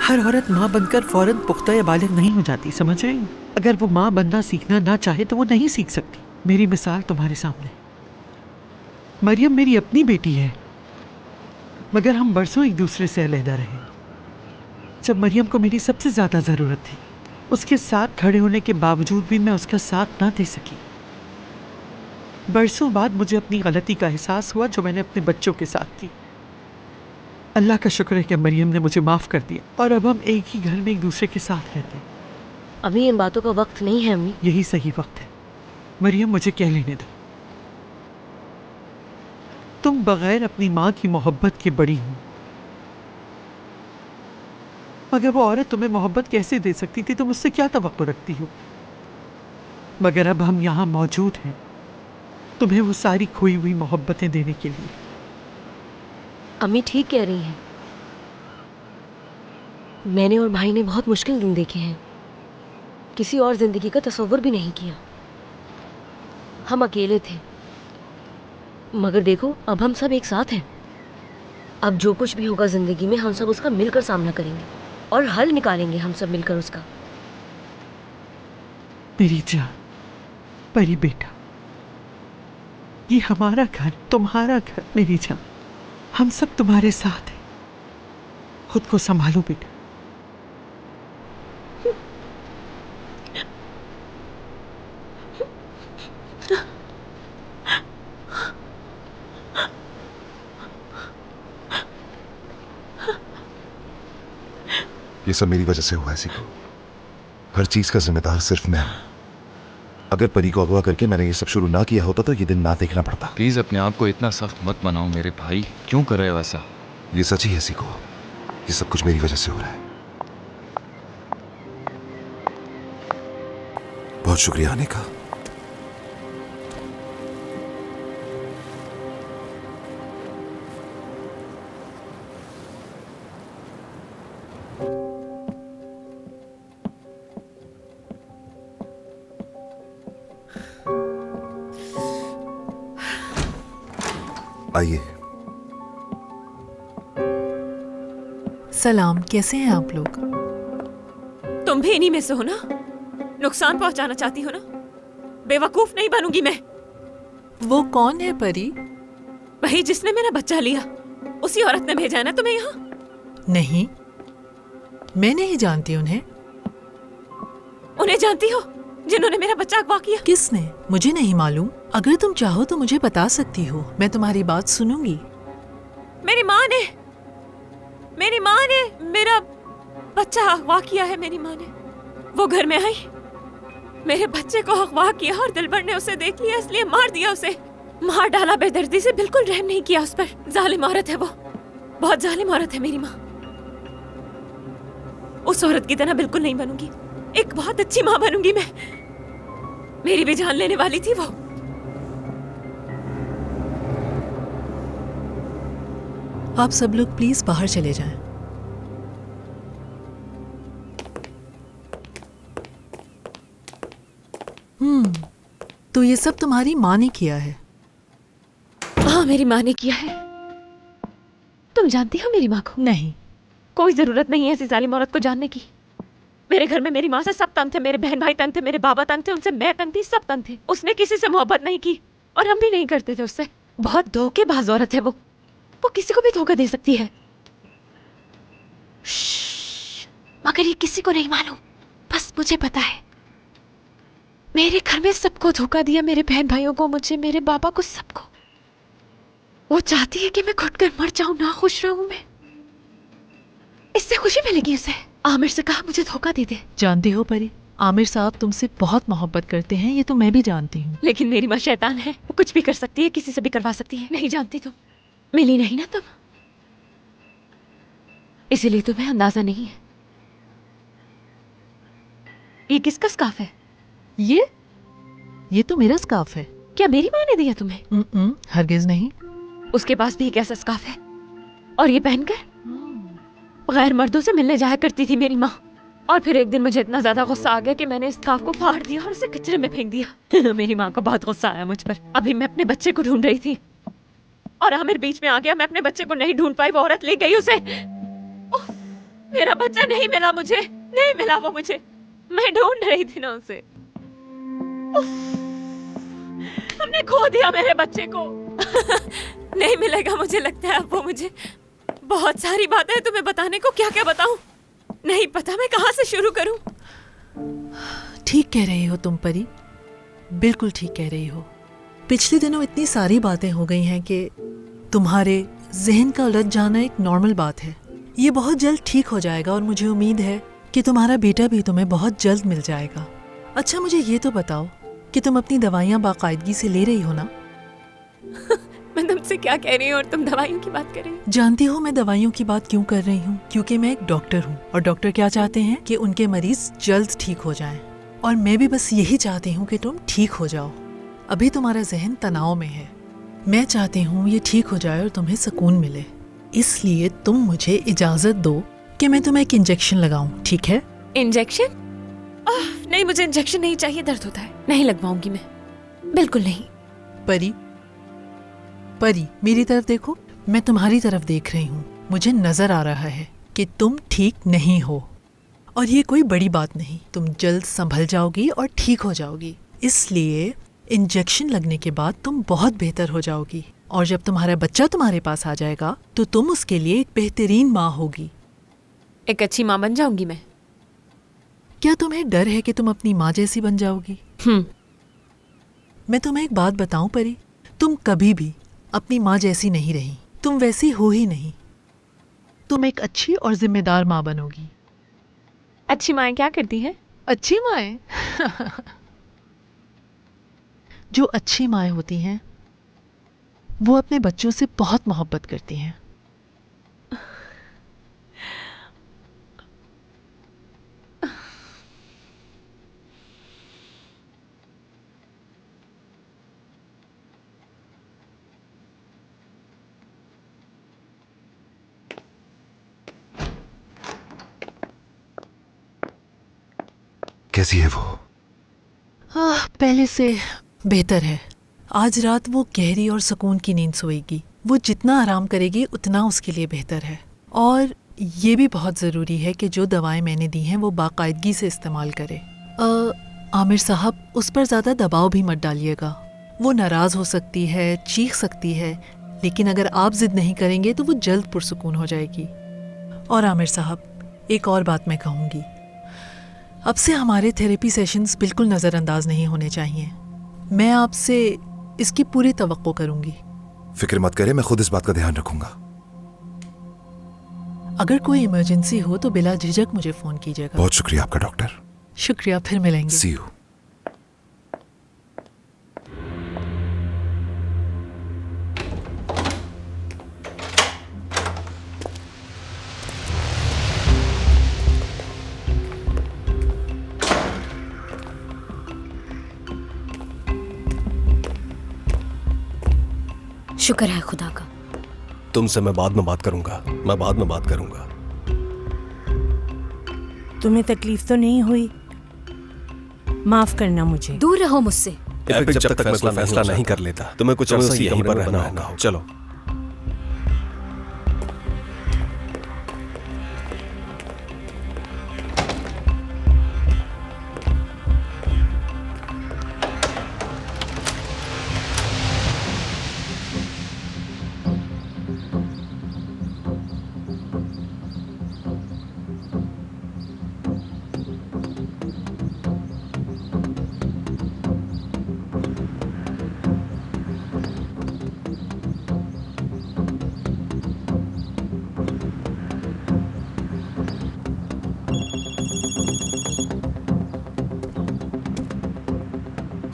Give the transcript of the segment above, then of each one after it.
हर औरत माँ बनकर फौरन पुख्ता या बालिग नहीं हो जाती, समझ रही हैं? अगर वो माँ बनना सीखना ना चाहे तो वो नहीं सीख सकती। मेरी मिसाल तुम्हारे सामने। मरियम मेरी अपनी बेटी है, मगर हम बरसों एक दूसरे से अलहदा रहे। जब मरियम को मेरी सबसे ज्यादा जरूरत थी, उसके साथ खड़े होने के बावजूद भी मैं उसका साथ ना दे सकी। बरसों बाद मुझे अपनी गलती का एहसास हुआ जो मैंने अपने बच्चों के साथ की। अल्लाह का शुक्र है कि मरियम ने मुझे माफ कर दिया और अब हम एक ही घर में एक दूसरे के साथ रहते हैं। अभी इन बातों का वक्त नहीं है अम्मी। यही सही वक्त है। मरियम मुझे कह लेने दो। तुम बगैर अपनी माँ की मोहब्बत के बड़ी हो, मगर वो औरत तुम्हें मोहब्बत कैसे दे सकती थी? तुम उससे क्या तवक्को रखती हो? मगर अब हम यहाँ मौजूद हैं तुम्हें वो सारी खोई हुई मोहब्बतें देने के लिए। अम्मी ठीक कह रही हैं। मैंने और भाई ने बहुत मुश्किल दिन देखे हैं, किसी और जिंदगी का तसव्वुर भी नहीं किया। हम अकेले थे, मगर देखो अब हम सब एक साथ हैं। अब जो कुछ भी होगा जिंदगी में हम सब उसका मिलकर सामना करेंगे और हल निकालेंगे हम सब मिलकर उसका। मेरी जान, परी बेटा, ये हमारा घर, तुम्हारा घर। मेरी जान, हम सब तुम्हारे साथ हैं। खुद को संभालो बेटा। ये सब मेरी वजह से हुआ है सीको। हर चीज का जिम्मेदार सिर्फ मैं हूं। अगर परी को अगवा करके मैंने ये सब शुरू ना किया होता तो ये दिन ना देखना पड़ता। प्लीज अपने आप को इतना सख्त मत बनाओ मेरे भाई, क्यों कर रहे हो ऐसा? ये सच ही है सीको, ये सब कुछ मेरी वजह से हो रहा है। बहुत शुक्रिया आने का। आइए। सलाम, कैसे हैं आप लोग? तुम भी इन्हीं में से हो ना? नुकसान पहुंचाना चाहती हो ना? बेवकूफ नहीं बनूंगी मैं। वो कौन है परी? वही जिसने मेरा बच्चा लिया, उसी औरत ने भेजा है ना तुम्हें यहाँ? नहीं, मैं नहीं जानती उन्हें। उन्हें जानती हो जिन्होंने मेरा बच्चा अगवा किया? किसने? मुझे नहीं मालूम। अगर तुम चाहो तो मुझे बता सकती हो, मैं तुम्हारी बात सुनूंगी। मेरी माँ ने मेरा बच्चा अगवा किया है। मेरी माँ ने वो घर में आई, मेरे बच्चे को अगवा किया और दिलबर ने उसे देख लिया, इसलिए मार दिया उसे। मार डाला बेदर्दी से, बिल्कुल रहम नहीं किया उस पर। जालिम औरत है वो, बहुत जालिम औरत है मेरी माँ। उस औरत की तरह बिल्कुल नहीं बनूंगी, एक बहुत अच्छी माँ बनूंगी मैं। मेरी भी जान लेने वाली थी वो। आप सब लोग प्लीज बाहर चले जाएं। तो ये सब तुम्हारी माँ ने किया है? हाँ, मेरी माँ ने किया है। तुम जानती हो मेरी माँ को? नहीं। कोई जरूरत नहीं है ऐसी जालिम औरत को जानने की। मेरे घर में मेरी माँ से सब तंग थे, मेरे बहन भाई तंग थे, मेरे बाबा तंग थे, उनसे मैं तंग थी, सब तंग थे। उसने किसी से मोहब्बत नहीं की और हम भी नहीं करते थे उससे। बहुत धोखेबाज औरत है वो किसी को भी धोखा दे सकती है। मगर ये किसी को नहीं मालूम, बस मुझे पता है। मेरे घर में सबको धोखा दिया, मेरे बहन भाइयों को, मुझे, मेरे बाबा को, सबको। वो चाहती है कि मैं घुटकर मर जाऊं, ना खुश रहूं मैं। इससे खुशी मिलेगी उसे। आमिर से कहा मुझे धोखा दे दे। जानती हो परी, आमिर साहब तुमसे बहुत मोहब्बत करते हैं, ये तो मैं भी जानती हूँ। लेकिन मेरी माँ शैतान है, वो कुछ भी कर सकती है, किसी से भी करवा सकती है। नहीं जानती तुम, मिली नहीं ना तुम, इसीलिए तुम्हें अंदाजा नहीं है। ये किसका स्कार्फ है? ये तो मेरा स्कार्फ है। क्या मेरी माँ ने दिया तुम्हें? हरगिज नहीं। उसके पास भी एक ऐसा स्कार्फ है और ये पहनकर गैर मर्दों से मिलने जाया करती थी मेरी माँ। और फिर एक दिन मुझे इतना ज्यादा गुस्सा आ गया कि मैंने इस स्कार्फ को फाड़ दिया और उसे कचरे में फेंक दिया। मेरी माँ को बहुत गुस्सा आया मुझ पर। अभी मैं अपने बच्चे को ढूंढ रही थी और आमिर बीच में आ गया। मैं अपने बच्चे को नहीं ढूंढ पाई, वो औरत ले गई उसे। मेरा बच्चा नहीं मिला मुझे, नहीं मिला वो मुझे। मैं ढूंढ रही थी ना उसे। हमने खो दिया मेरे बच्चे को। नहीं मिलेगा मुझे लगता है अब वो मुझे। बहुत सारी बातें हैं तुम्हें बताने को, क्या क्या बताऊं, नहीं पता मैं कहां से शुरू करूं। ठीक कह रही हो तुम परी, बिल्कुल ठीक कह रही हो। पिछले दिनों इतनी सारी बातें हो गई हैं कि तुम्हारे जहन का उलझ जाना एक नॉर्मल बात है। ये बहुत जल्द ठीक हो जाएगा और मुझे उम्मीद है कि तुम्हारा बेटा भी तुम्हें बहुत जल्द मिल जाएगा। अच्छा मुझे ये तो बताओ कि तुम अपनी दवाइयाँ बाकायदगी से ले रही हो ना? मैं तुमसे क्या कह रही हूँ और तुम दवाइयों की बात कर रही हो। जानती हो मैं दवाइयों की बात क्यों कर रही हूँ? क्योंकि मैं एक डॉक्टर हूँ और डॉक्टर क्या चाहते हैं कि उनके मरीज जल्द ठीक हो जाएं। और मैं भी बस यही चाहती हूँ कि तुम ठीक हो जाओ। अभी तुम्हारा जहन तनाव में है, मैं चाहती हूँ ये ठीक हो जाए और तुम्हें सुकून मिले। इसलिए तुम मुझे इजाजत दो कि मैं तुम्हें एक इंजेक्शन लगाऊं, ठीक है? इंजेक्शन? नहीं, मुझे इंजेक्शन नहीं चाहिए, दर्द होता है, नहीं लगवाऊंगी मैं, बिल्कुल नहीं। परी, परी मेरी तरफ देखो, मैं तुम्हारी तरफ देख रही हूँ। मुझे नजर आ रहा है कि तुम ठीक नहीं हो और ये कोई बड़ी बात नहीं, तुम जल्द संभल जाओगी और ठीक हो जाओगी। इसलिए इंजेक्शन लगने के बाद तुम बहुत बेहतर हो जाओगी और जब तुम्हारा बच्चा तुम्हारे पास आ जाएगा तो तुम उसके लिए एक बेहतरीन माँ होगी। एक अच्छी माँ बन जाऊंगी मैं। क्या तुम्हें डर है कि तुम अपनी माँ जैसी बन जाओगी? मैं तुम्हें एक बात बताऊं परी, तुम कभी भी अपनी माँ जैसी नहीं रही, तुम वैसी हो ही नहीं। तुम एक अच्छी और जिम्मेदार माँ बनोगी। अच्छी माएँ क्या करती हैं? अच्छी माएँ जो अच्छी माएँ होती हैं वो अपने बच्चों से बहुत मोहब्बत करती हैं। कैसी है वो? पहले से बेहतर है। आज रात वो गहरी और सुकून की नींद सोएगी। वो जितना आराम करेगी उतना उसके लिए बेहतर है। और ये भी बहुत ज़रूरी है कि जो दवाएं मैंने दी हैं वो बाकायदगी से इस्तेमाल करे। आमिर साहब, उस पर ज़्यादा दबाव भी मत डालिएगा। वो नाराज़ हो सकती है, चीख सकती है, लेकिन अगर आप ज़िद नहीं करेंगे तो वो जल्द पुरसुकून हो जाएगी। और आमिर साहब, एक और बात मैं कहूँगी, अब से हमारे थेरेपी सेशंस बिल्कुल नज़रअंदाज नहीं होने चाहिए। मैं आपसे इसकी पूरी तवक्को करूँगी। फिक्र मत करें, मैं खुद इस बात का ध्यान रखूंगा। अगर कोई इमरजेंसी हो तो बिला झिझक मुझे फ़ोन कीजिएगा। बहुत शुक्रिया आपका डॉक्टर। शुक्रिया, फिर मिलेंगे। सी यू। शुक्र है खुदा का। तुमसे मैं बाद में बात करूंगा, मैं बाद में बात करूंगा। तुम्हें तकलीफ तो नहीं हुई? माफ करना मुझे। दूर रहो मुझसे। एपिक जब तक मैं कोई फैसला नहीं कर लेता तुम्हें कुछ अरसा यहीं पर रहना होगा। चलो।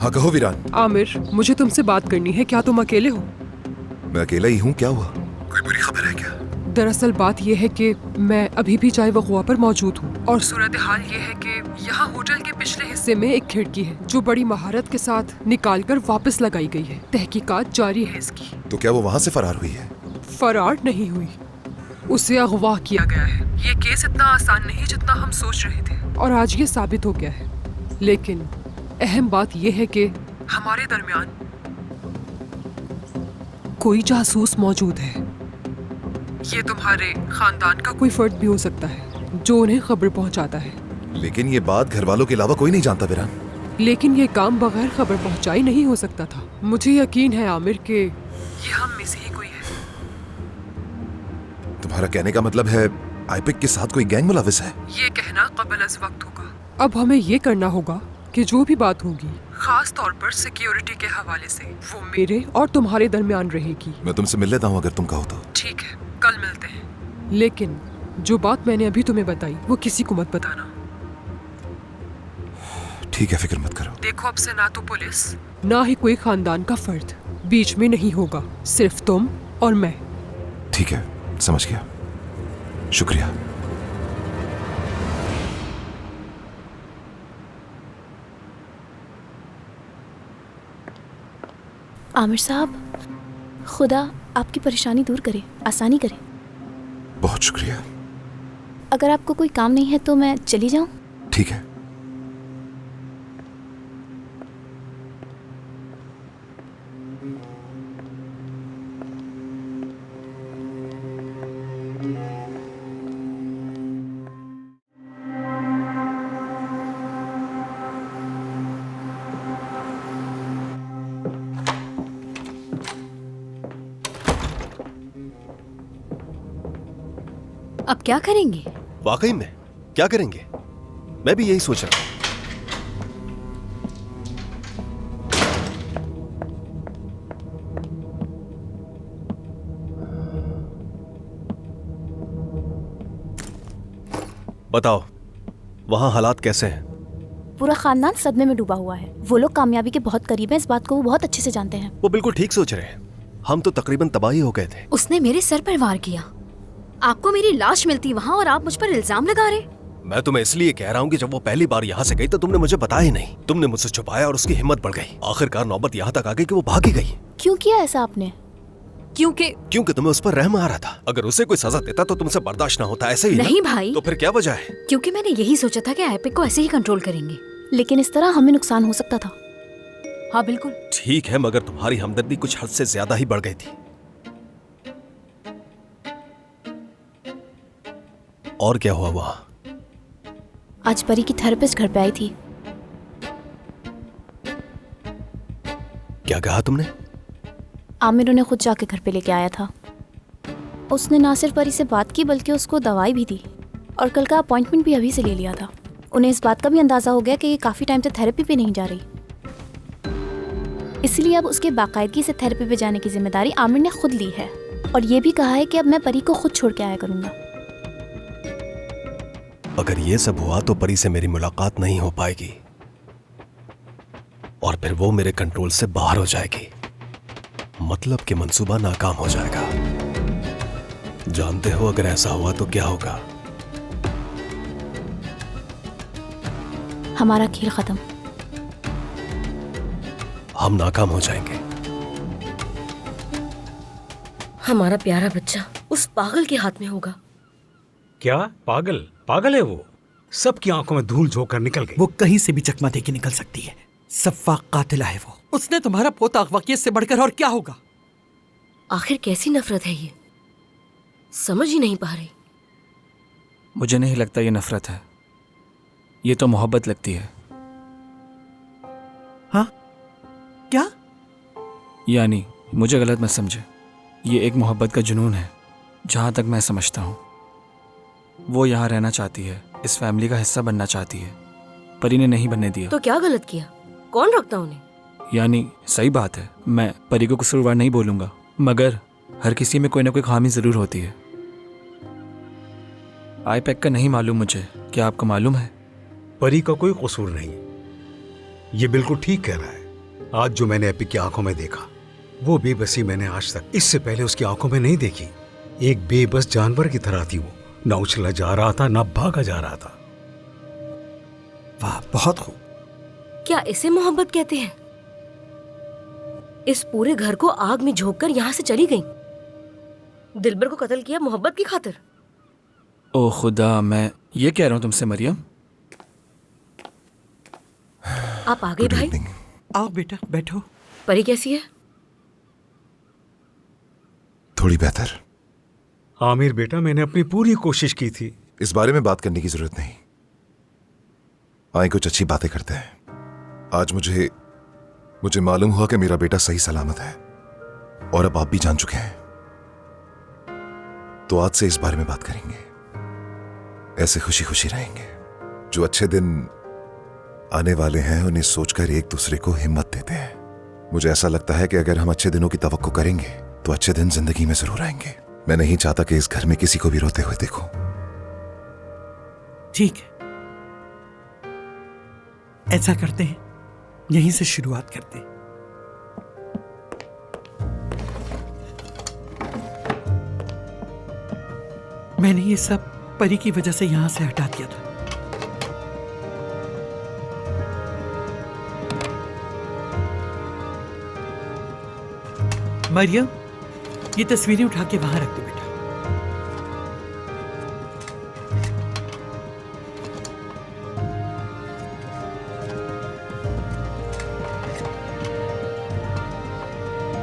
हाँ कहो वीरान। आमिर, मुझे तुमसे बात करनी है। क्या तुम अकेले हो? मैं अकेला ही हूँ, क्या हुआ? कोई बुरी खबर है क्या? दरअसल बात यह है कि मैं अभी भी चाय वक़वा पर मौजूद हूँ और सूरत हाल ये है कि यहाँ होटल के पिछले हिस्से में एक खिड़की है जो बड़ी महारत के साथ निकालकर वापस लगाई गई है। तहकीकात जारी है इसकी। तो क्या वो वहाँ से फरार हुई है? फरार नहीं हुई, उसे अगवा किया गया है। ये केस इतना आसान नहीं जितना हम सोच रहे थे और आज ये साबित हो गया है। लेकिन अहम बात यह है कि हमारे दरमियान कोई जासूस मौजूद है। ये तुम्हारे खानदान का कोई फर्द भी हो सकता है। जो उन्हें खबर पहुंचाता है। लेकिन ये बात घर वालों के अलावा कोई नहीं जानता विरान। लेकिन ये काम बगैर खबर पहुंचाई नहीं हो सकता था। मुझे यकीन है आमिर के ये हम में से ही कोई है। तुम्हारा कहने का मतलब है आईपिक के साथ कोई गैंग मुलविस है? ये कहना कबल अज़ वक्त होगा। अब हमें ये करना होगा कि जो भी बात होगी, खास तौर पर सिक्योरिटी के हवाले से, वो मेरे और तुम्हारे दरमियान रहेगी। मैं तुमसे मिल लेता हूँ अगर तुम कहो तो। ठीक है, कल मिलते हैं। लेकिन जो बात मैंने अभी तुम्हें बताई वो किसी को मत बताना। ठीक है, फिक्र मत करो। देखो, अब से ना तो पुलिस ना ही कोई खानदान का फर्द बीच में नहीं होगा, सिर्फ तुम और मैं। ठीक है, समझ गया। शुक्रिया। आमिर साहब, खुदा आपकी परेशानी दूर करे, आसानी करे। बहुत शुक्रिया। अगर आपको कोई काम नहीं है तो मैं चली जाऊं? ठीक है। अब क्या करेंगे? वाकई में क्या करेंगे? मैं भी यही सोच रहा हूँ। बताओ, वहां हालात कैसे हैं? पूरा खानदान सदमे में डूबा हुआ है। वो लोग कामयाबी के बहुत करीब हैं, इस बात को वो बहुत अच्छे से जानते हैं। वो बिल्कुल ठीक सोच रहे हैं। हम तो तकरीबन तबाही हो गए थे। उसने मेरे सर पर वार किया। आपको मेरी लाश मिलती वहाँ और आप मुझ पर इल्जाम लगा रहे। मैं तुम्हें इसलिए कह रहा हूँ कि जब वो पहली बार यहाँ से गई तो तुमने मुझे बताया ही नहीं। तुमने मुझसे छुपाया और उसकी हिम्मत बढ़ गई। आखिरकार नौबत यहाँ तक आ गई कि वो भागी गई। क्यों किया ऐसा आपने? क्योंकि तुम्हें उस पर रहम आ रहा था। अगर उसे कोई सजा देता तो तुमसे बर्दाश्त ना होता, ऐसे ही नहीं ना? भाई। तो फिर क्या वजह है? क्योंकि मैंने यही सोचा था कि आईपिक को ऐसे ही कंट्रोल करेंगे, लेकिन इस तरह हमें नुकसान हो सकता था। हाँ बिल्कुल। ठीक है, मगर तुम्हारी हमदर्दी कुछ हद से ज्यादा ही बढ़ गई थी। और क्या हुआ वहां? आज परी की थेरेपिस्ट घर पे आई थी। क्या कहा तुमने? आमिर उन्हें खुद जाके घर पे लेके आया था। उसने ना सिर्फ परी से बात की बल्कि उसको दवाई भी दी और कल का अपॉइंटमेंट भी अभी से ले लिया था। उन्हें इस बात का भी अंदाजा हो गया कि ये काफी टाइम से थेरेपी पे नहीं जा रही, इसलिए अब उसके बाकायदगी से थेरेपी पे जाने की जिम्मेदारी आमिर ने खुद ली है और ये भी कहा है कि अब मैं परी को खुद छोड़ के आया करूंगा। अगर ये सब हुआ तो परी से मेरी मुलाकात नहीं हो पाएगी और फिर वो मेरे कंट्रोल से बाहर हो जाएगी। मतलब कि मंसूबा नाकाम हो जाएगा। जानते हो अगर ऐसा हुआ तो क्या होगा? हमारा खेल खत्म। हम नाकाम हो जाएंगे। हमारा प्यारा बच्चा उस पागल के हाथ में होगा। क्या पागल? पागल है वो। सबकी आंखों में धूल झोंक कर निकल गई। वो कहीं से भी चकमा दे के निकल सकती है। सफ़ा कातिला है वो। उसने तुम्हारा पोता अगवा किया, इससे बढ़कर और क्या होगा? आखिर कैसी नफरत है ये, समझ ही नहीं पा रही। मुझे नहीं लगता ये नफरत है, ये तो मोहब्बत लगती है। हाँ? क्या? यानी मुझे गलत मत समझे, ये एक मोहब्बत का जुनून है जहां तक मैं समझता हूँ। वो यहाँ रहना चाहती है, इस फैमिली का हिस्सा बनना चाहती है। परी ने नहीं बनने दिया। तो क्या गलत किया? कौन रोकता उन्हें? यानी सही बात है, मैं परी को कसूरवार नहीं बोलूंगा, मगर हर किसी में कोई ना कोई खामी जरूर होती है। आईपैक का नहीं मालूम मुझे, क्या आपको मालूम है? परी का कोई कसूर नहीं, ये बिल्कुल ठीक कह रहा है। आज जो मैंने एपिक की आंखों में देखा, वो बेबसी मैंने आज तक इससे पहले उसकी आंखों में नहीं देखी। एक बेबस जानवर की तरह थी वो, ना उछला जा रहा था ना भागा जा रहा था। वाह, बहुत खूब। क्या इसे मोहब्बत कहते हैं? इस पूरे घर को आग में झोंककर यहाँ से चली गई। दिलबर को कत्ल किया मोहब्बत की खातिर। ओ खुदा, मैं ये कह रहा हूँ तुमसे मरियम। आप आ गए भाई। आओ बेटा, बैठो। परी कैसी है? थोड़ी बेहतर। आमिर बेटा, मैंने अपनी पूरी कोशिश की थी, इस बारे में बात करने की जरूरत नहीं। आए कुछ अच्छी बातें करते हैं। आज मुझे मालूम हुआ कि मेरा बेटा सही सलामत है और अब आप भी जान चुके हैं, तो आज से इस बारे में बात करेंगे। ऐसे खुशी खुशी रहेंगे। जो अच्छे दिन आने वाले हैं उन्हें सोचकर एक दूसरे को हिम्मत देते हैं। मुझे ऐसा लगता है कि अगर हम अच्छे दिनों की तवक्को करेंगे तो अच्छे दिन जिंदगी में जरूर आएंगे। मैं नहीं चाहता कि इस घर में किसी को भी रोते हुए देखो। ठीक है, ऐसा करते हैं, यहीं से शुरुआत करते हैं। मैंने ये सब परी की वजह से यहां से हटा दिया था। मरियम, ये तस्वीरें उठा के वहां रख दो बेटा।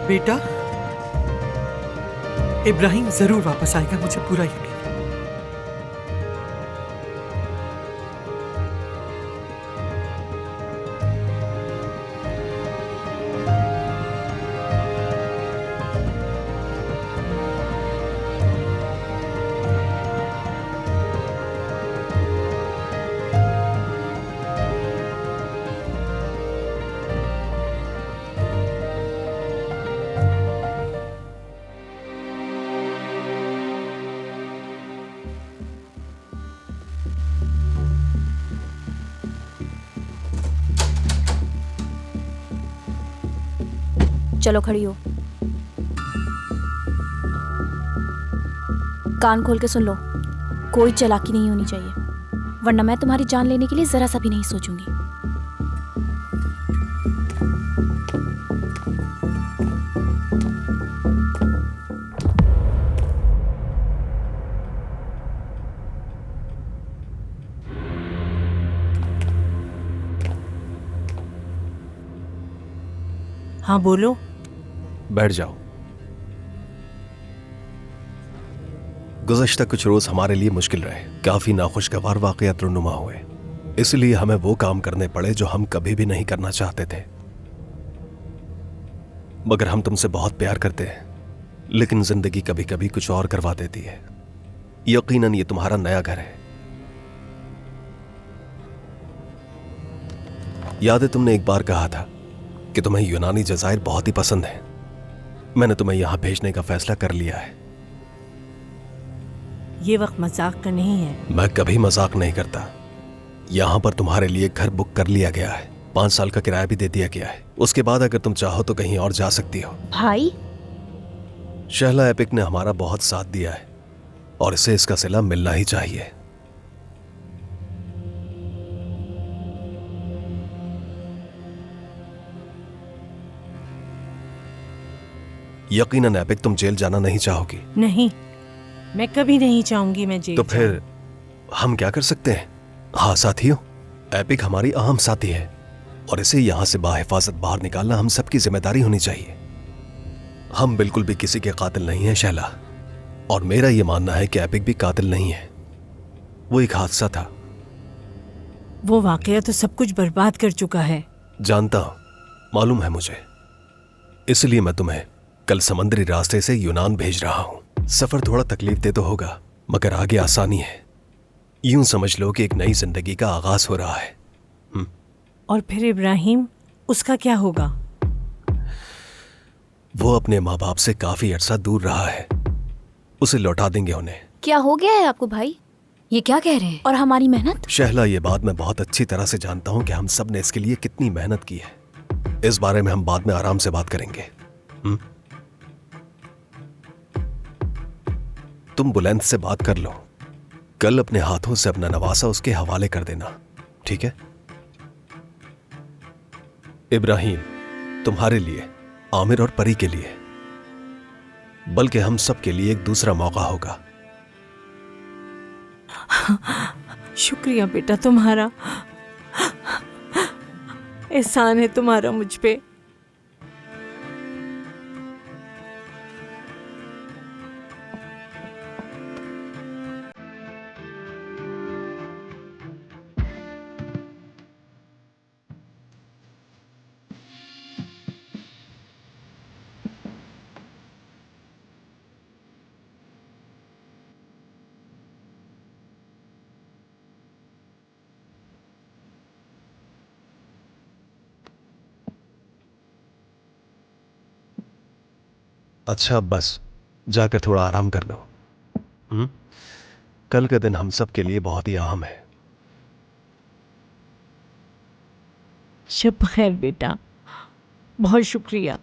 बेटा, इब्राहिम जरूर वापस आएगा, मुझे पूरा यकीन है। चलो खड़ी हो, कान खोल के सुन लो। कोई चालाकी नहीं होनी चाहिए, वरना मैं तुम्हारी जान लेने के लिए जरा सा भी नहीं सोचूंगी। हाँ बोलो। बैठ जाओ। गुज़श्ता कुछ रोज हमारे लिए मुश्किल रहे, काफी नाखुशगवार वाक़यात रुनुमा हुए, इसलिए हमें वो काम करने पड़े जो हम कभी भी नहीं करना चाहते थे। मगर हम तुमसे बहुत प्यार करते हैं, लेकिन जिंदगी कभी कभी कुछ और करवा देती है। यकीनन ये तुम्हारा नया घर है। याद है तुमने एक बार कहा था कि तुम्हें यूनानी जज़ायर बहुत ही पसंद है। मैंने तुम्हें यहां भेजने का फैसला कर लिया है। ये वक्त मजाक का नहीं है। मैं कभी मजाक नहीं करता। यहां पर तुम्हारे लिए घर बुक कर लिया गया है, 5 साल का किराया भी दे दिया गया है। उसके बाद अगर तुम चाहो तो कहीं और जा सकती हो। भाई, शहला एपिक ने हमारा बहुत साथ दिया है और इसे इसका सिला मिलना ही चाहिए। यकीनन एपिक तुम जेल जाना नहीं चाहोगी। नहीं, मैं कभी नहीं चाहूंगी मैं जेल तो फिर हम क्या कर सकते हैं? हाँ साथियों, एपिक हमारी अहम साथी है और इसे यहां से बाहिफाजत बाहर निकालना हम सबकी जिम्मेदारी होनी चाहिए। हम बिल्कुल भी किसी के कातिल नहीं हैं शैला, और मेरा यह मानना है कि एपिक भी कातिल नहीं है। वो एक हादसा था। वो वाकया तो सब कुछ बर्बाद कर चुका है। जानता हूं, मालूम है मुझे। इसलिए मैं तुम्हें कल समुद्री रास्ते से यूनान भेज रहा हूं। सफर थोड़ा तकलीफ दे तो होगा, मगर आगे आसानी है। यूं समझ लो कि एक नई जिंदगी का आगाज हो रहा है। और फिर इब्राहिम, उसका क्या होगा? वो अपने माँ बाप से काफी अरसा दूर रहा है, उसे लौटा देंगे उन्हें। क्या हो गया है आपको भाई? ये क्या कह रहे हैं? और हमारी मेहनत? शहला, ये बात मैं बहुत अच्छी तरह से जानता हूं कि हम सब ने इसके लिए कितनी मेहनत की है। इस बारे में हम बाद में आराम से बात करेंगे। तुम बुलंद से बात कर लो। कल अपने हाथों से अपना नवासा उसके हवाले कर देना, ठीक है? इब्राहिम, तुम्हारे लिए, आमिर और परी के लिए, बल्कि हम सब के लिए एक दूसरा मौका होगा। शुक्रिया बेटा तुम्हारा, एहसान है तुम्हारा मुझ पे। अच्छा बस जाकर थोड़ा आराम कर लो। कल का दिन हम सब के लिए बहुत ही अहम है। शब खैर बेटा, बहुत शुक्रिया।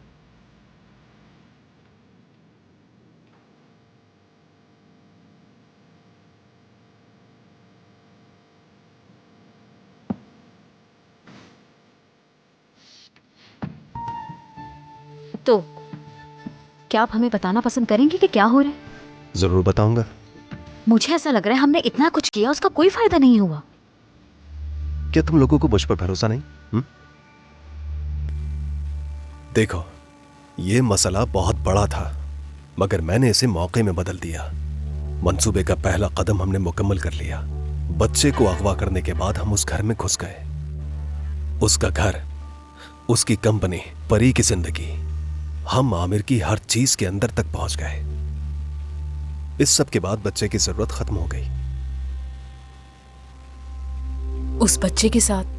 तो क्या आप हमें बताना पसंद करेंगे कि क्या हो रहा है? जरूर बताऊंगा। मुझे ऐसा लग रहा है हमने इतना कुछ किया, उसका कोई फायदा नहीं हुआ। क्या तुम लोगों को मुझ पर भरोसा नहीं? देखो, ये मसला बहुत बड़ा था, मगर मैंने इसे मौके में बदल दिया। मंसूबे का पहला कदम हमने मुकम्मल कर लिया। बच्चे को अगवा करने के बाद हम उस घर में घुस गए। उसका घर, उसकी कंपनी, परी की जिंदगी, हम आमिर की हर चीज के अंदर तक पहुंच गए। इस सब के बाद बच्चे की जरूरत खत्म हो गई। उस बच्चे के साथ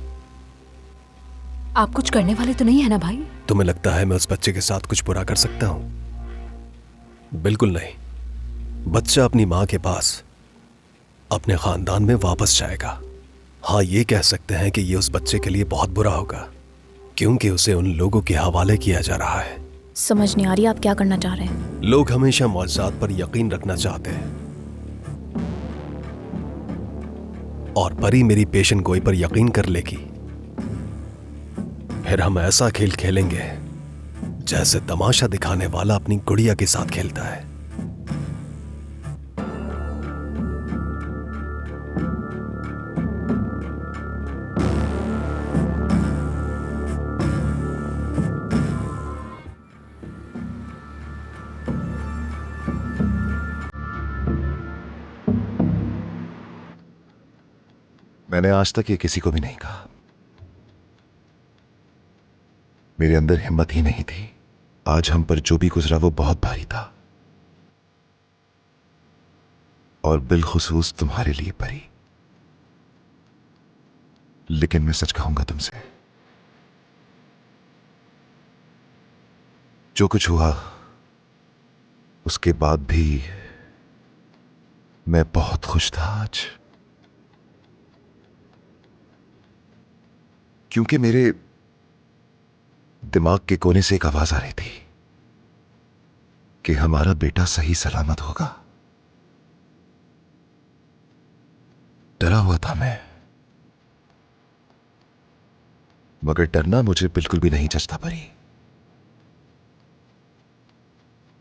आप कुछ करने वाले तो नहीं है ना भाई? तुम्हें लगता है मैं उस बच्चे के साथ कुछ बुरा कर सकता हूं? बिल्कुल नहीं। बच्चा अपनी मां के पास, अपने खानदान में वापस जाएगा। हाँ, ये कह सकते हैं कि ये उस बच्चे के लिए बहुत बुरा होगा, क्योंकि उसे उन लोगों के हवाले किया जा रहा है। समझ नहीं आ रही आप क्या करना चाह रहे हैं। लोग हमेशा मौजूदात पर यकीन रखना चाहते हैं, और परी मेरी पेशन गोई पर यकीन कर लेगी। फिर हम ऐसा खेल खेलेंगे जैसे तमाशा दिखाने वाला अपनी गुड़िया के साथ खेलता है। मैंने आज तक ये किसी को भी नहीं कहा। मेरे अंदर हिम्मत ही नहीं थी। आज हम पर जो भी गुजरा वो बहुत भारी था, और बिलखुसूस तुम्हारे लिए परी। लेकिन मैं सच कहूंगा तुमसे, जो कुछ हुआ उसके बाद भी मैं बहुत खुश था आज, क्योंकि मेरे दिमाग के कोने से एक आवाज आ रही थी कि हमारा बेटा सही सलामत होगा। डरा हुआ था मैं, मगर डरना मुझे बिल्कुल भी नहीं जचता परी।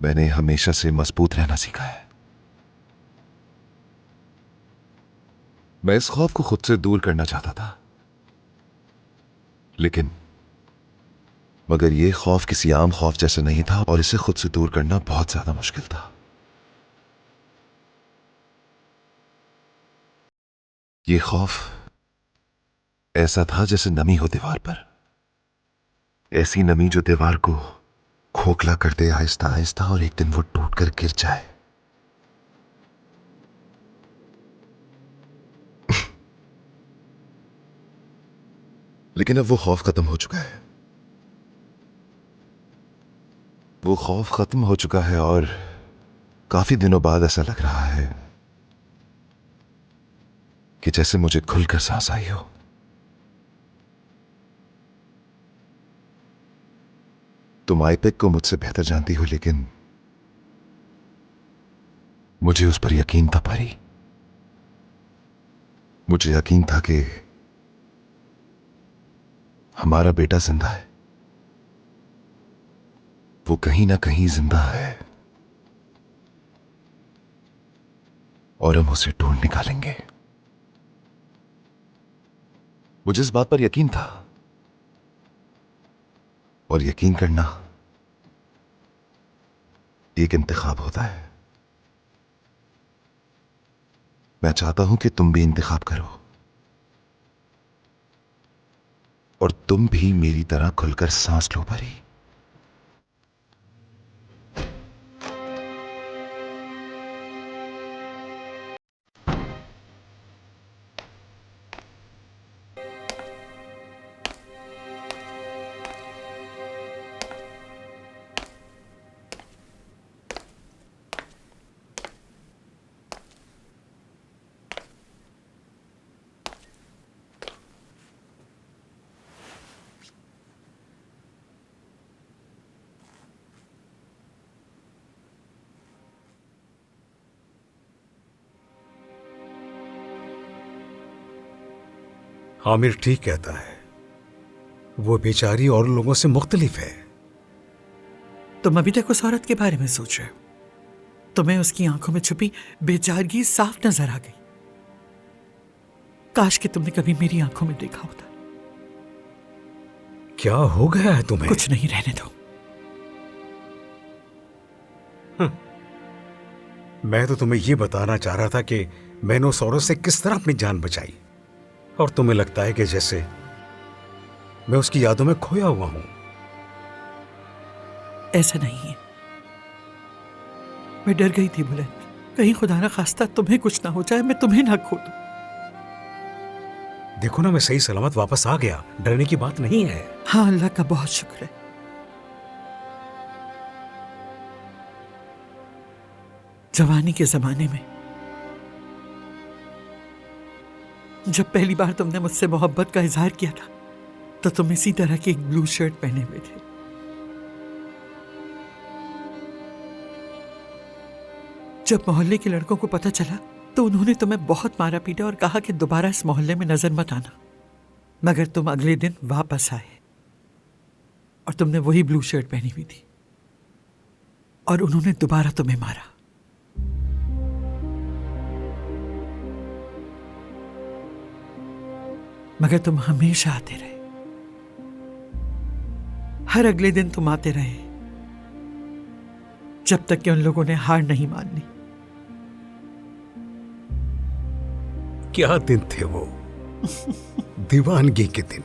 मैंने हमेशा से मजबूत रहना सीखा है। मैं इस खौफ को खुद से दूर करना चाहता था, लेकिन मगर यह खौफ किसी आम खौफ जैसा नहीं था, और इसे खुद से दूर करना बहुत ज्यादा मुश्किल था। यह खौफ ऐसा था जैसे नमी हो दीवार पर, ऐसी नमी जो दीवार को खोखला कर दे आहिस्ता आहिस्ता, और एक दिन वो टूटकर गिर जाए। लेकिन अब वो खौफ खत्म हो चुका है। वो खौफ खत्म हो चुका है, और काफी दिनों बाद ऐसा लग रहा है कि जैसे मुझे खुलकर सांस आई हो। तुम आईपेक को मुझसे बेहतर जानती हो, लेकिन मुझे उस पर यकीन था परी। मुझे यकीन था कि हमारा बेटा जिंदा है। वो कहीं ना कहीं जिंदा है, और हम उसे ढूंढ निकालेंगे। मुझे इस बात पर यकीन था, और यकीन करना एक इंतखाब होता है। मैं चाहता हूं कि तुम भी इंतखाब करो, और तुम भी मेरी तरह खुलकर सांस लो परी। आमिर ठीक कहता है, वो बेचारी और लोगों से मुख्तलिफ है। तुम अभी तक उस औरत के बारे में सोच रहे हो। तुम्हें उसकी आंखों में छुपी बेचारगी साफ नजर आ गई। काश कि तुमने कभी मेरी आंखों में देखा होता। क्या हो गया है तुम्हें? कुछ नहीं, रहने दो। मैं तो तुम्हें यह बताना चाह रहा था कि मैंने उस औरत से किस तरह अपनी जान बचाई, और तुम्हें लगता है कि जैसे मैं उसकी यादों में खोया हुआ हूं। ऐसा नहीं है। मैं डर गई थी बुलंद, कहीं खुदा ना खास्ता तुम्हें कुछ ना हो जाए, मैं तुम्हें ना खो दूं। देखो ना, मैं सही सलामत वापस आ गया, डरने की बात नहीं है। हाँ, अल्लाह का बहुत शुक्र है। जवानी के जमाने में जब पहली बार तुमने मुझसे मोहब्बत का इजहार किया था, तो तुम इसी तरह की एक ब्लू शर्ट पहने हुए थे। जब मोहल्ले के लड़कों को पता चला तो उन्होंने तुम्हें बहुत मारा पीटा और कहा कि दोबारा इस मोहल्ले में नजर मत आना। मगर तुम अगले दिन वापस आए और तुमने वही ब्लू शर्ट पहनी हुई थी और उन्होंने दोबारा तुम्हें मारा। मगर तुम हमेशा आते रहे। हर अगले दिन तुम आते रहे, जब तक कि उन लोगों ने हार नहीं मान ली। क्या दिन थे वो, दीवानगी के दिन।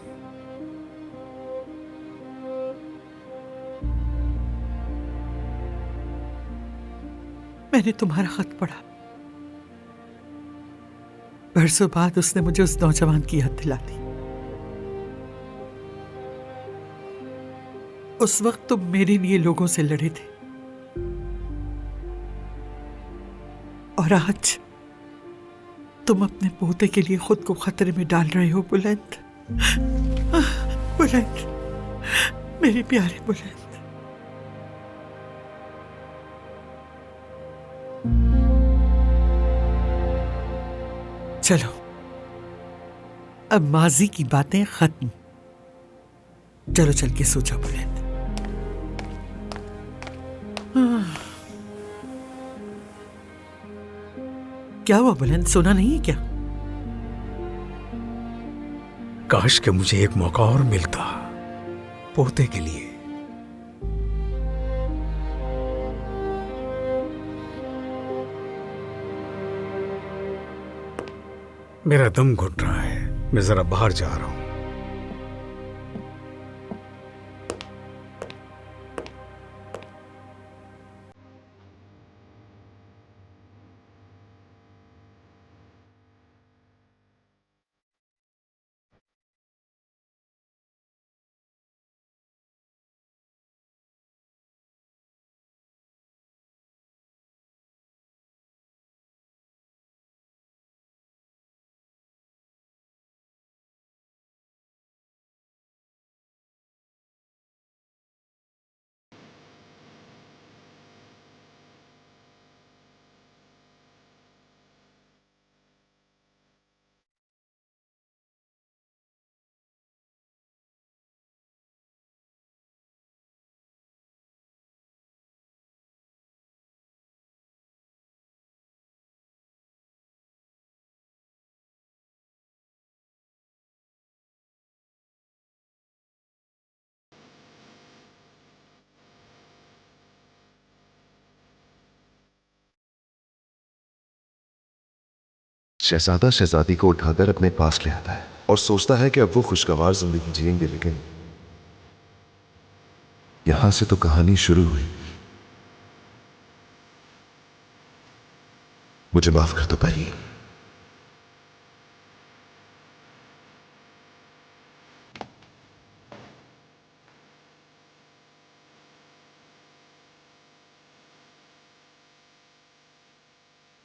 मैंने तुम्हारा खत पढ़ा। बरसों बाद उसने मुझे उस नौजवान की याद दिला दी। उस वक्त तुम मेरे लिए लोगों से लड़े थे, और आज तुम अपने पोते के लिए खुद को खतरे में डाल रहे हो बुलंद। बुलंद, मेरे प्यारे बुलंद। चलो, अब माजी की बातें खत्म। चलो चल के सो जाओ बुलंद। क्या हुआ बुलंद, सोना नहीं है क्या? काश कि मुझे एक मौका और मिलता पोते के लिए। मेरा दम घुट रहा है, मैं जरा बाहर जा रहा हूं। शहजादा शहजादी को उठाकर अपने पास ले आता है और सोचता है कि अब वो खुशगवार जिंदगी जिएंगे, लेकिन यहां से तो कहानी शुरू हुई। मुझे माफ कर दो भाई।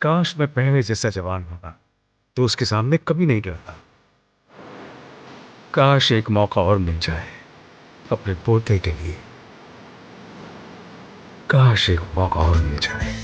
काश मैं पहले जैसा जवान होता तो उसके सामने कभी नहीं डरता। काश एक मौका और मिल जाए अपने पोते के लिए। काश एक मौका और मिल जाए।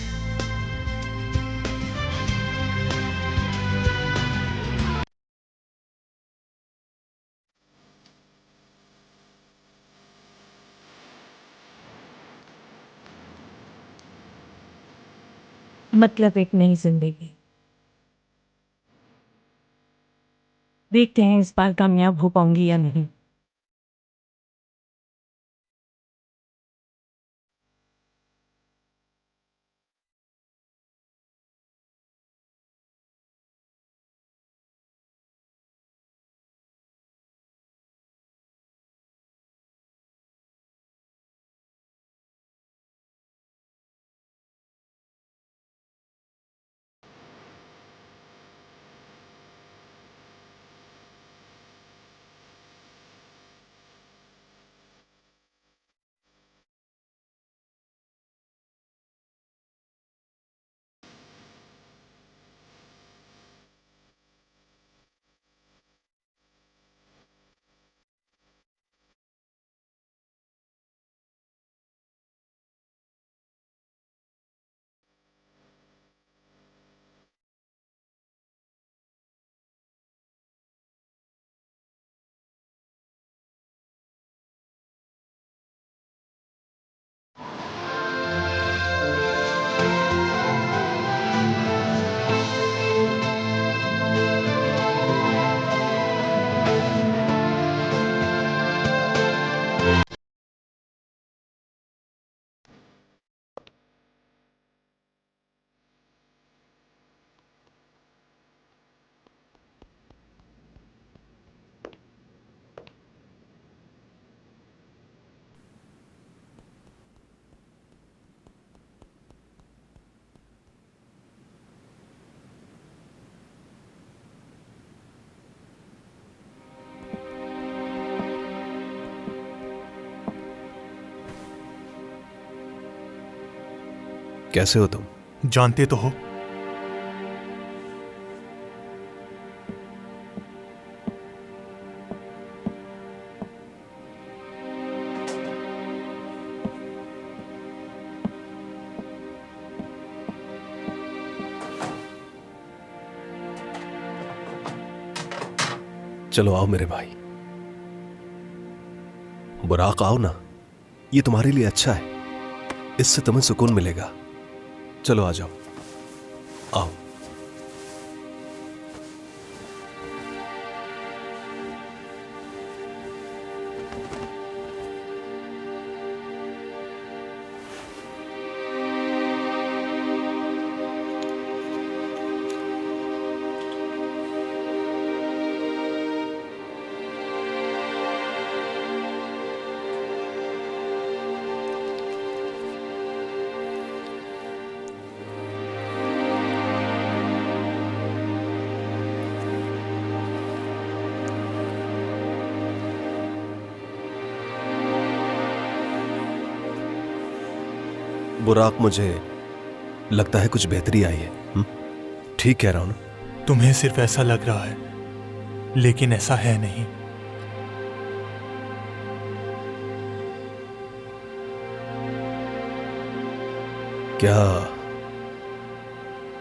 मतलब एक नई जिंदगी। देखते हैं इस बार कामयाब हो पाऊंगी या नहीं। कैसे हो तुम? जानते तो हो। चलो आओ मेरे भाई। बुराक आओ ना, ये तुम्हारे लिए अच्छा है, इससे तुम्हें सुकून मिलेगा। चलो आ जाओ, आओ। बुराक, मुझे लगता है कुछ बेहतरी आई है। ठीक कह रहा हूं ना? तुम्हें सिर्फ ऐसा लग रहा है, लेकिन ऐसा है नहीं। क्या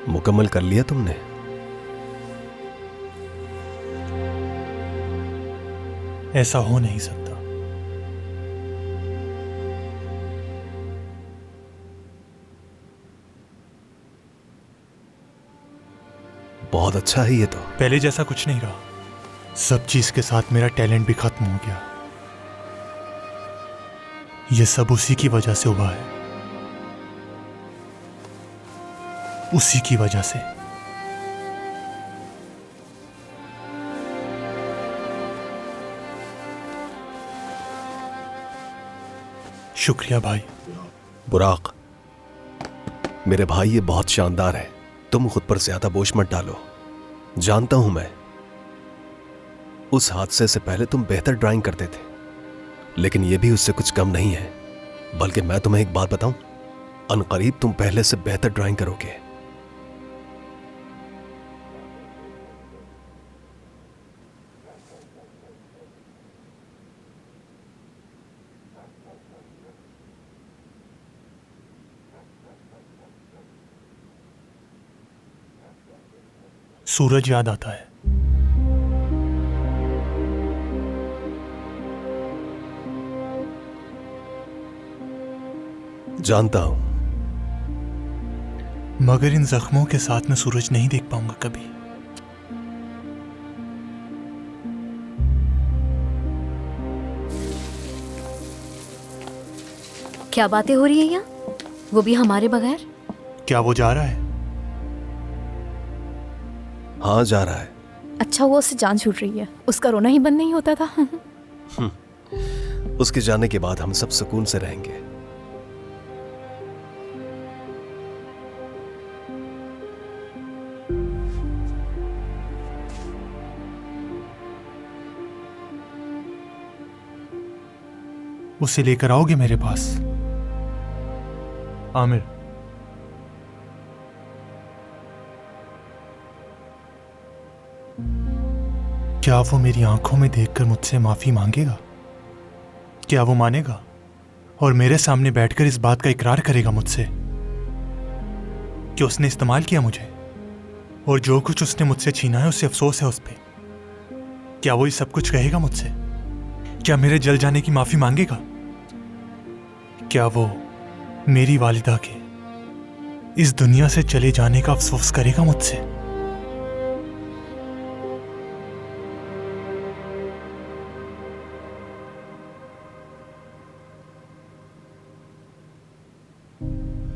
मुकम्मल कर लिया तुमने? ऐसा हो नहीं सकता। बहुत अच्छा है ये तो। पहले जैसा कुछ नहीं रहा। सब चीज के साथ मेरा टैलेंट भी खत्म हो गया। ये सब उसी की वजह से हुआ है, उसी की वजह से। शुक्रिया भाई। बुराक, मेरे भाई, ये बहुत शानदार है। तुम खुद पर ज्यादा बोझ मत डालो। जानता हूं मैं, उस हादसे से पहले तुम बेहतर ड्राइंग करते थे, लेकिन यह भी उससे कुछ कम नहीं है। बल्कि मैं तुम्हें एक बात बताऊं, अनकरीब तुम पहले से बेहतर ड्राइंग करोगे। सूरज याद आता है। जानता हूं। मगर इन जख्मों के साथ मैं सूरज नहीं देख पाऊंगा कभी। क्या बातें हो रही है यहाँ, वो भी हमारे बगैर? क्या वो जा रहा है? हाँ जा रहा है। अच्छा हुआ उससे जान छूट रही है, उसका रोना ही बंद नहीं होता था। उसके जाने के बाद हम सब सुकून से रहेंगे। उसे लेकर आओगे मेरे पास? आमिर, क्या वो मेरी आंखों में देखकर मुझसे माफी मांगेगा? क्या वो मानेगा और मेरे सामने बैठकर इस बात का इकरार करेगा मुझसे कि उसने इस्तेमाल किया मुझे और जो कुछ उसने मुझसे छीना है उससे अफसोस है उस पे? क्या वो ये सब कुछ कहेगा मुझसे? क्या मेरे जल जाने की माफी मांगेगा? क्या वो मेरी वालिदा के इस दुनिया से चले जाने का अफसोस करेगा मुझसे?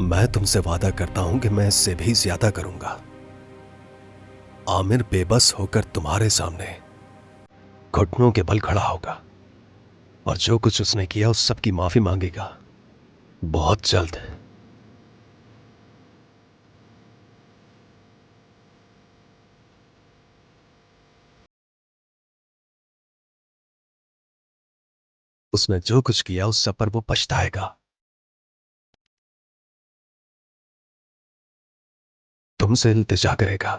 मैं तुमसे वादा करता हूं कि मैं इससे भी ज्यादा करूंगा। आमिर बेबस होकर तुम्हारे सामने घुटनों के बल खड़ा होगा और जो कुछ उसने किया उस सब की माफी मांगेगा, बहुत जल्द। उसने जो कुछ किया उस सब पर वो पछताएगा। तुमसे इल्तिजा करेगा।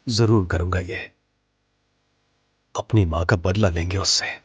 जरूर करूंगा ये। अपनी मां का बदला लेंगे उससे।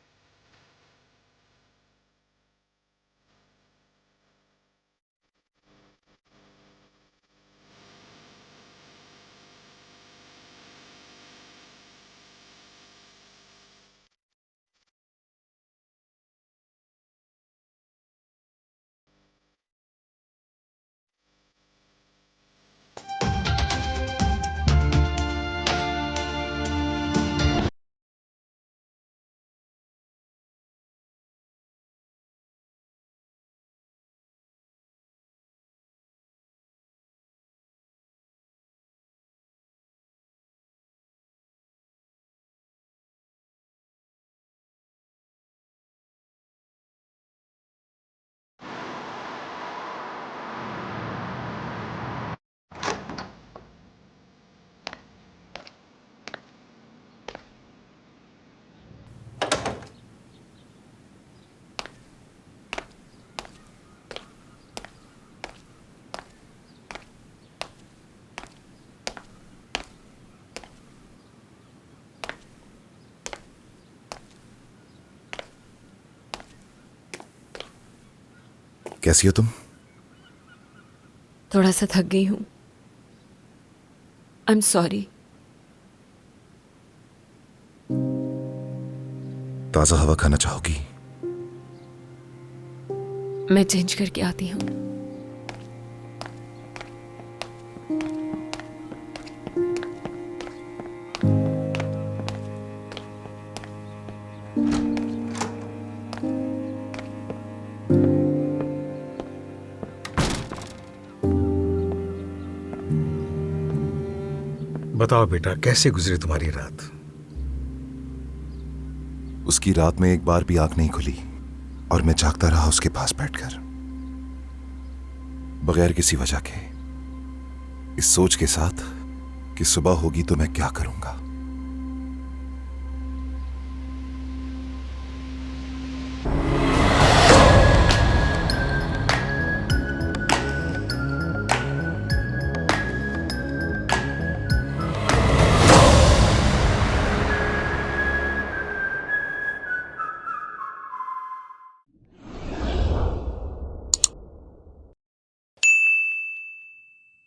कैसी हो तुम? थोड़ा सा थक गई हूं। I am sorry. ताजा हवा खाना चाहोगी? मैं चेंज करके आती हूँ। बताओ बेटा, कैसे गुजरी तुम्हारी रात? उसकी रात में एक बार भी आंख नहीं खुली और मैं जागता रहा उसके पास बैठकर, बगैर किसी वजह के, इस सोच के साथ कि सुबह होगी तो मैं क्या करूंगा।